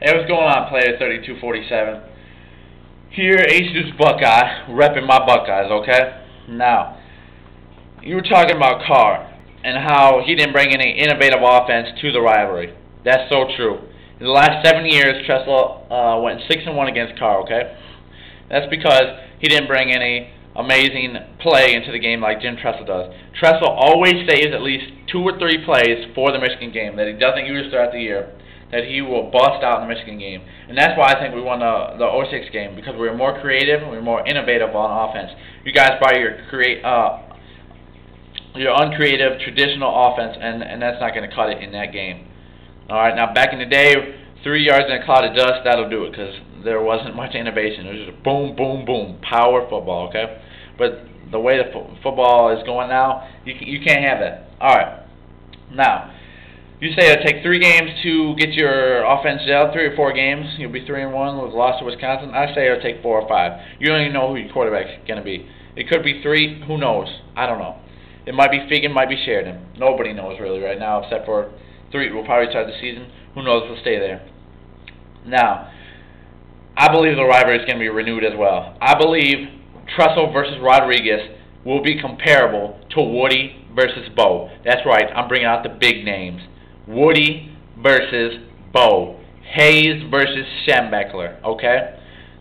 Hey, what's going on, player 3247? Here, Ace Buckeye, repping my Buckeyes, okay? Now, you were talking about Carr and how he didn't bring any innovative offense to the rivalry. That's so true. In the last 7 years, Tressel went 6-1 against Carr, okay? That's because he didn't bring any amazing play into the game like Jim Tressel does. Tressel always saves at least 2 or 3 plays for the Michigan game that he doesn't use throughout the year, that he will bust out in the Michigan game. And that's why I think we won the 06 game, because we were more creative and we were more innovative on offense. You guys brought your uncreative, traditional offense, and that's not going to cut it in that game. Alright, now back in the day, 3 yards in a cloud of dust, that'll do it, because there wasn't much innovation. It was just boom, boom, boom, power football, okay? But the way the football is going now, you can't have that. Alright, now, you say it'll take 3 games to get your offense out, 3 or 4 games. You'll be 3-1 with a loss to Wisconsin. I say it'll take 4 or 5. You don't even know who your quarterback's going to be. It could be 3. Who knows? I don't know. It might be Fig, it might be Sheridan. Nobody knows really right now, except for 3 will probably start the season. Who knows? We'll stay there. Now, I believe the rivalry is going to be renewed as well. I believe Tressel versus Rodriguez will be comparable to Woody versus Bo. That's right. I'm bringing out the big names. Woody versus Bo. Hayes versus Schembechler, okay?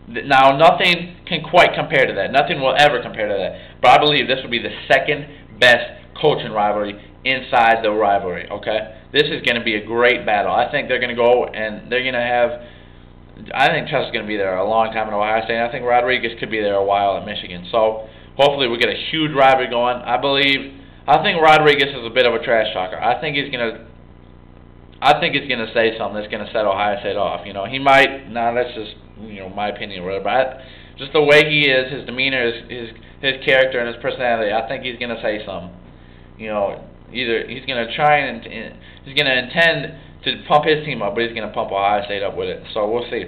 Now, nothing can quite compare to that. Nothing will ever compare to that. But I believe this will be the second best coaching rivalry inside the rivalry, okay? This is going to be a great battle. I think they're going to go and they're going to have... I think Tressel's going to be there a long time in Ohio State. I think Rodriguez could be there a while at Michigan. So, hopefully we get a huge rivalry going. I think Rodriguez is a bit of a trash talker. I think he's going to say something that's going to set Ohio State off. You know, he might. That's just my opinion or whatever. But just the way he is, his demeanor, his character, and his personality. I think he's going to say something. Either he's going to try and he's going to intend to pump his team up, but he's going to pump Ohio State up with it. So we'll see.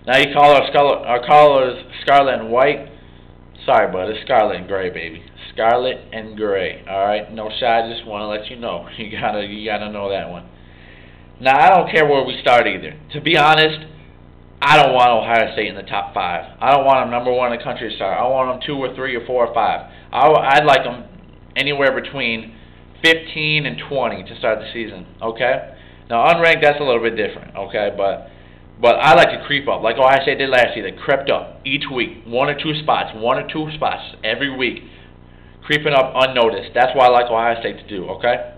Now you call our callers Scarlet and White. Sorry, bud. It's Scarlet and Gray, baby. Scarlet and Gray. All right. No shot. I just want to let you know. You gotta know that one. Now I don't care where we start either. To be honest, I don't want Ohio State in the top 5. I don't want them number 1 in the country to start. I want them 2 or 3 or 4 or 5. I'd like them anywhere between 15 and 20 to start the season, okay? Now, unranked, that's a little bit different, okay? But I like to creep up, like Ohio State did last year. They crept up each week, 1 or 2 spots every week, creeping up unnoticed. That's why I like Ohio State to do, okay?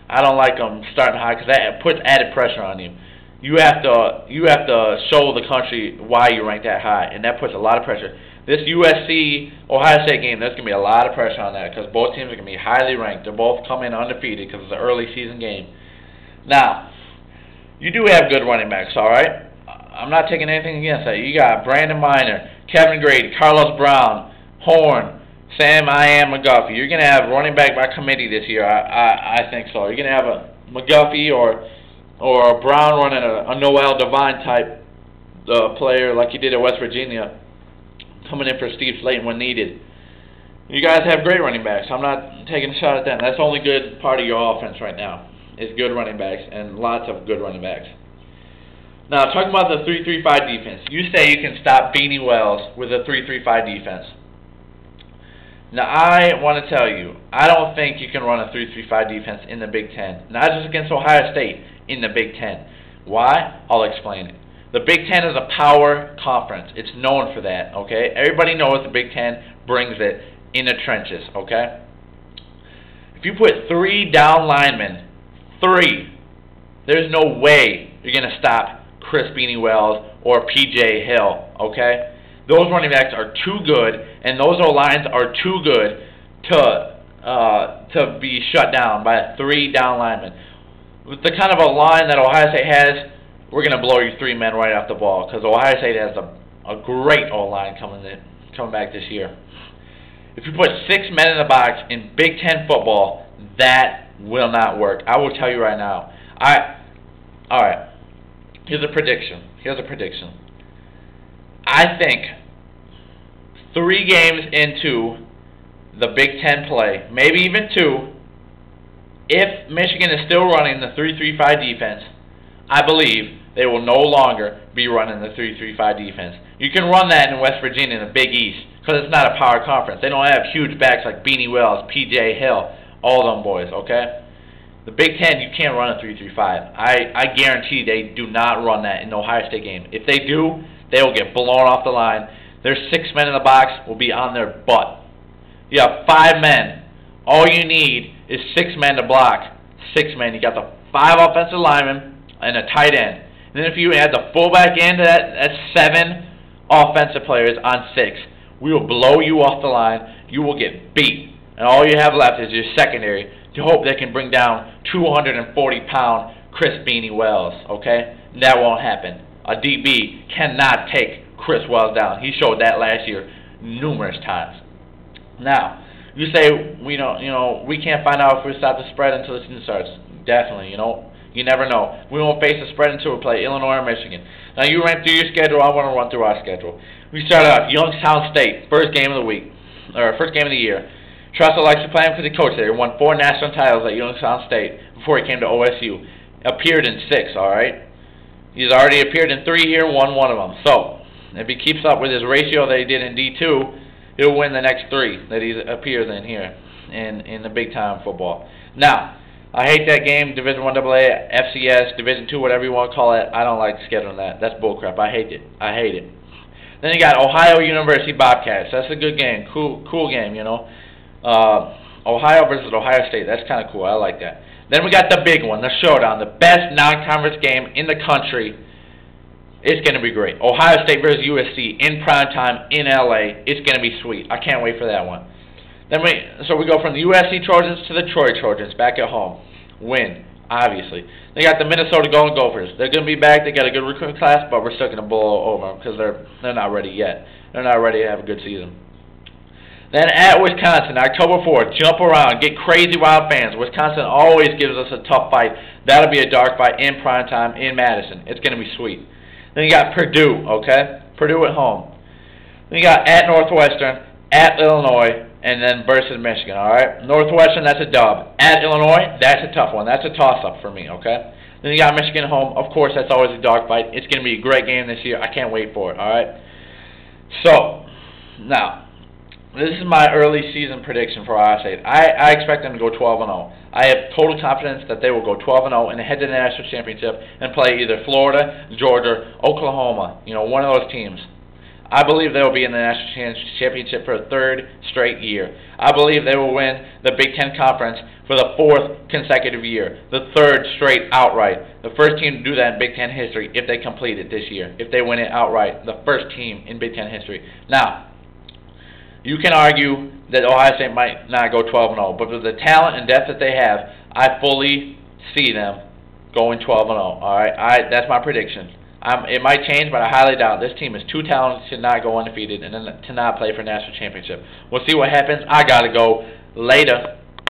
I don't like them starting high because that puts added pressure on you. You have to show the country why you rank that high, and that puts a lot of pressure. This USC-Ohio State game, there's going to be a lot of pressure on that because both teams are going to be highly ranked. They're both coming undefeated because it's an early season game. Now, you do have good running backs, all right? I'm not taking anything against that. You got Brandon Miner, Kevin Grady, Carlos Brown, Horn, Sam McGuffey. You're going to have running back by committee this year. I think so. You're going to have a McGuffey or Brown running a Noel Devine type player like you did at West Virginia, coming in for Steve Slayton when needed. You guys have great running backs. I'm not taking a shot at them. That's the only good part of your offense right now, is good running backs, and lots of good running backs. Now, talking about the 3-3-5 defense. You say you can stop Beanie Wells with a 3-3-5 defense. Now, I want to tell you, I don't think you can run a 3-3-5 defense in the Big Ten. Not just against Ohio State, in the Big Ten. Why? I'll explain it. The Big Ten is a power conference. It's known for that, okay? Everybody knows the Big Ten brings it in the trenches, okay? If you put 3 down linemen, 3, there's no way you're going to stop Chris Beanie Wells or P.J. Hill, okay? Those running backs are too good, and those O-lines are too good to be shut down by 3 down linemen. With the kind of a line that Ohio State has, we're going to blow you 3 men right off the ball because Ohio State has a great O-line coming back this year. If you put 6 men in the box in Big Ten football, that will not work. I will tell you right now. All right. Here's a prediction. I think 3 games into the Big Ten play, maybe even 2, if Michigan is still running the 3-3-5 defense, I believe they will no longer be running the 3-3-5 defense. You can run that in West Virginia in the Big East because it's not a power conference. They don't have huge backs like Beanie Wells, P.J. Hill, all them boys, okay? The Big Ten, you can't run a 3-3-5. I guarantee they do not run that in the Ohio State game. If they do, they will get blown off the line. Their 6 men in the box will be on their butt. You have 5 men. All you need is 6 men to block. 6 men. You got the 5 offensive linemen and a tight end. And then if you add the fullback into that's 7 offensive players on 6. We will blow you off the line. You will get beat. And all you have left is your secondary to hope they can bring down 240-pound Chris Beanie Wells, okay? That won't happen. A DB cannot take Chris Wells down. He showed that last year numerous times. Now, you say we can't find out if we stop the spread until the season starts. Definitely, you never know. We won't face the spread until we play Illinois or Michigan. Now, you ran through your schedule. I want to run through our schedule. We start out Youngstown State, first game of the week, or first game of the year. Tressel likes to play him because he coached there. He won 4 national titles at Youngstown State before he came to OSU. Appeared in 6, all right? He's already appeared in 3 here, won 1 of them. So, if he keeps up with his ratio that he did in D2, he'll win the next 3 that he appears in here in the big-time football. Now, I hate that game, Division I AA, FCS, Division II, whatever you want to call it. I don't like scheduling that. That's bullcrap. I hate it. I hate it. Then you got Ohio University Bobcats. That's a good game. Cool game, Ohio versus Ohio State. That's kind of cool. I like that. Then we got the big one, the showdown, the best non-conference game in the country. It's going to be great. Ohio State versus USC in prime time in LA. It's going to be sweet. I can't wait for that one. So we go from the USC Trojans to the Troy Trojans back at home. Win, obviously. They got the Minnesota Golden Gophers. They're going to be back. They got a good recruiting class, but we're still going to blow over them because they're not ready yet. They're not ready to have a good season. Then at Wisconsin, October 4th, jump around, get crazy wild fans. Wisconsin always gives us a tough fight. That'll be a dark fight in prime time in Madison. It's going to be sweet. Then you got Purdue, okay? Purdue at home. Then you got at Northwestern, at Illinois, and then versus Michigan, all right? Northwestern, that's a dub. At Illinois, that's a tough one. That's a toss-up for me, okay? Then you got Michigan at home. Of course, that's always a dog fight. It's going to be a great game this year. I can't wait for it, all right? So, now, this is my early season prediction for Ohio State. I expect them to go 12-0. I have total confidence that they will go 12-0 and head to the national championship and play either Florida, Georgia, Oklahoma, one of those teams. I believe they will be in the national championship for a 3rd straight year. I believe they will win the Big Ten Conference for the 4th consecutive year, the 3rd straight outright. The first team to do that in Big Ten history if they complete it this year, if they win it outright, the first team in Big Ten history. Now, you can argue that Ohio State might not go 12-0, but with the talent and depth that they have, I fully see them going 12-0. All right, that's my prediction. It might change, but I highly doubt. This team is too talented to not go undefeated and to not play for national championship. We'll see what happens. I gotta go. Later.